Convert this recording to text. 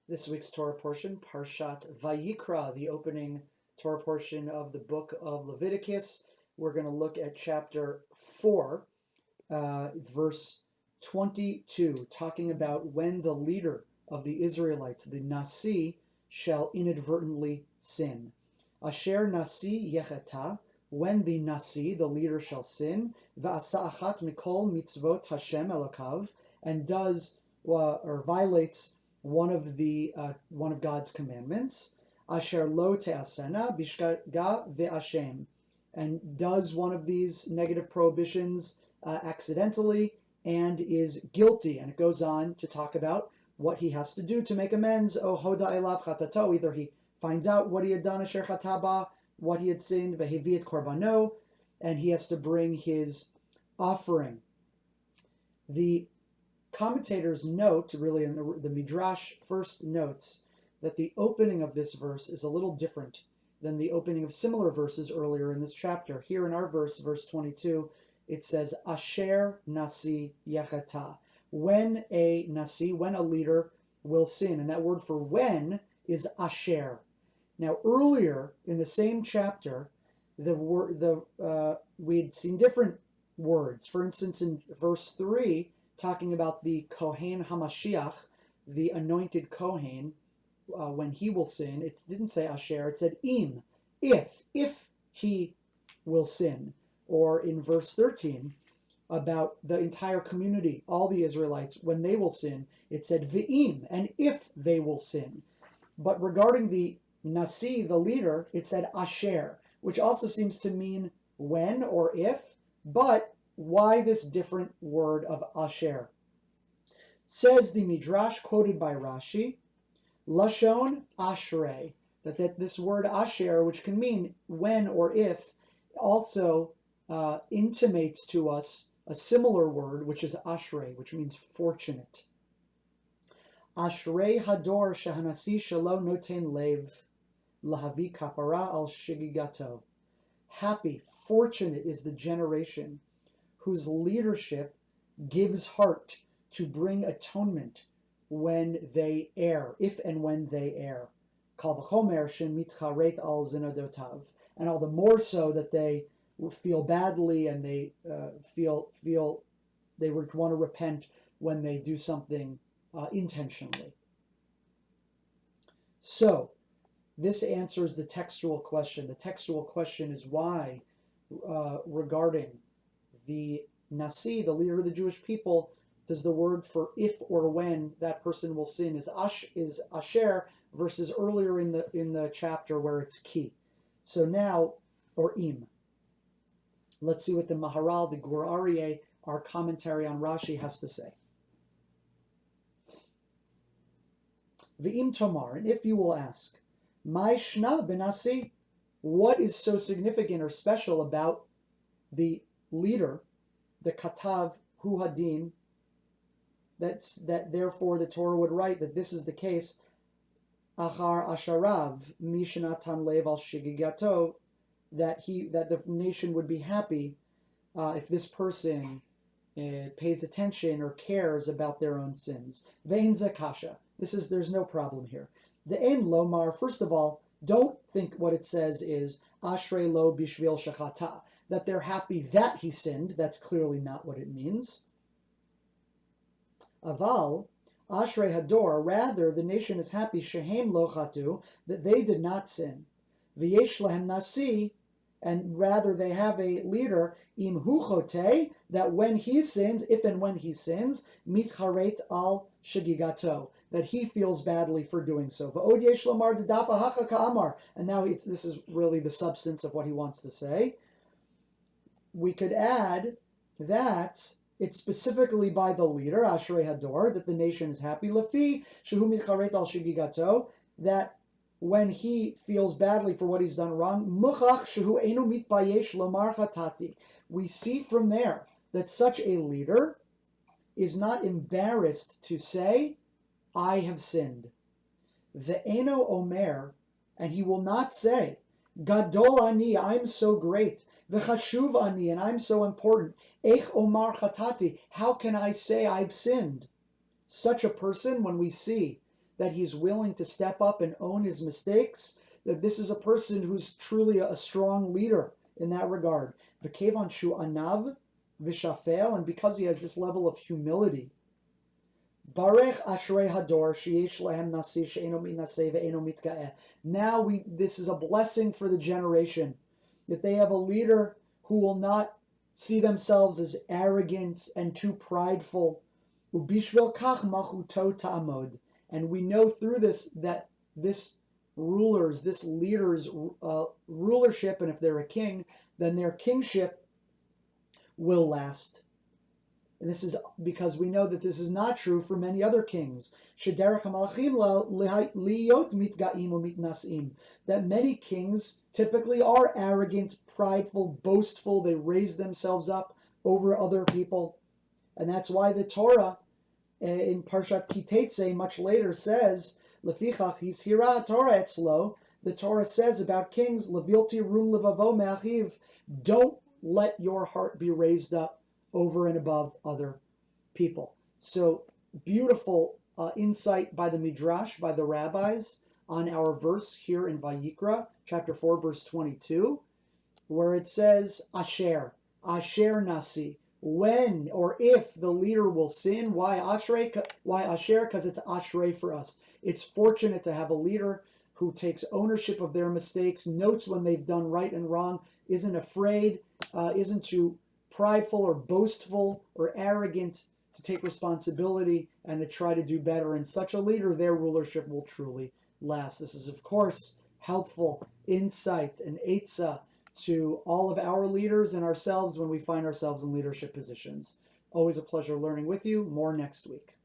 This week's Torah portion, Parshat Vayikra, the opening Torah portion of the book of Leviticus. We're going to look at chapter 4, verse 22, talking about when the leader of the Israelites, the Nasi, shall inadvertently sin. Asher Nasi yecheta, when the Nasi, the leader, shall sin, va'asa achat mikol mitzvot Hashem elokav, and does or violates one of God's commandments, asher lo te'asena bishgaga ve'ashem, and does one of these negative prohibitions accidentally and is guilty. And it goes on to talk about what he has to do to make amends. O hoda elav chatato, either he finds out what he had done, asher chataba, what he had sinned, vehevi et korbano, and he has to bring his offering. The commentators note, really in the Midrash first notes, that the opening of this verse is a little different than the opening of similar verses earlier in this chapter. Here in our verse 22, it says, Asher Nasi Yechata. When a Nasi, when a leader will sin. And that word for when is Asher. Now earlier in the same chapter, we'd seen different words. For instance, in verse 3, talking about the Kohen HaMashiach, the anointed Kohen, when he will sin, it didn't say Asher, it said Im, if he will sin. Or in verse 13, about the entire community, all the Israelites, when they will sin, it said Ve'im, and if they will sin. But regarding the Nasi, the leader, it said Asher, which also seems to mean when or if, but why this different word of Asher? Says the Midrash, quoted by Rashi, Lashon Ashrei, that this word Asher, which can mean when or if, also intimates to us a similar word, which is Ashrei, which means fortunate. Ashrei Hador Shahanasi Shalo Noten Lev Lahavi Kapara al Shigigato. Happy, fortunate is the generation whose leadership gives heart to bring atonement when they err, if and when they err. Kal v'chomer shemitcharet al zinadotav, and all the more so that they feel badly and they feel they would want to repent when they do something intentionally. So, this answers the textual question. The textual question is why, regarding the Nasi, the leader of the Jewish people, does the word for if or when that person will sin is Asher versus earlier in the chapter where it's Ki. So now, or Im. Let's see what the Maharal, the Gur Aryeh, our commentary on Rashi, has to say. V'im tomar, and if you will ask, Mai shna benasi, what is so significant or special about the leader, the katav hu hadin, that therefore the Torah would write that this is the case, achar asharav mishnatan lev al shigigato, that the nation would be happy if this person pays attention or cares about their own sins. Vein zakasha. There's no problem here. The ein lomar, first of all, don't think what it says is ashrei lo bishvil shachata, that they're happy that he sinned. That's clearly not what it means. Aval, ashrei hador, rather the nation is happy shehem lo chatu, that they did not sin. V'yesh lahem nasi, and rather they have a leader, im hu chote, that when he sins, if and when he sins, mitcharet al shagigato, that he feels badly for doing so. V'od yesh lomar dedafa hacha ka'amar, and now this is really the substance of what he wants to say. We could add that it's specifically by the leader, Ashrei Hador, that the nation is happy. Lefi shehu mitcharet al shagigato, that when he feels badly for what he's done wrong, muchach shehu einu mitbayesh lomar chatati. We see from there that such a leader is not embarrassed to say, I have sinned. Ve'eno omer, and he will not say, Gadol ani, I'm so great. V'chashuv ani, and I'm so important. Ech omar chatati, how can I say I've sinned? Such a person, when we see that he's willing to step up and own his mistakes, that this is a person who's truly a strong leader in that regard. V'kevan shu anav v'shafel, and because he has this level of humility, Barech Ashrei Hador sheyesh lehem nasi she'eno mitnaseh ve'eno mitga'eh. Now this is a blessing for the generation, that they have a leader who will not see themselves as arrogant and too prideful. Ubishvil kach malchuto ta'amod. And we know through this that this leader's rulership, and if they're a king, then their kingship will last. And this is because we know that this is not true for many other kings. That many kings typically are arrogant, prideful, boastful. They raise themselves up over other people. And that's why the Torah in Parshat Kitetse much later says, Lefichach hishira Torah etzlo. The Torah says about kings, Levilti rum levavo me'achiv. Don't let your heart be raised up over and above other people. So beautiful insight by the Midrash, by the rabbis, on our verse here in Vayikra, chapter 4, verse 22, where it says, Asher nasi. When or if the leader will sin, why Asher? Because it's Ashrei for us. It's fortunate to have a leader who takes ownership of their mistakes, notes when they've done right and wrong, isn't afraid, isn't too prideful or boastful or arrogant to take responsibility and to try to do better. And such a leader, their rulership will truly last. This is, of course, helpful insight and eitzah to all of our leaders and ourselves when we find ourselves in leadership positions. Always a pleasure learning with you. More next week.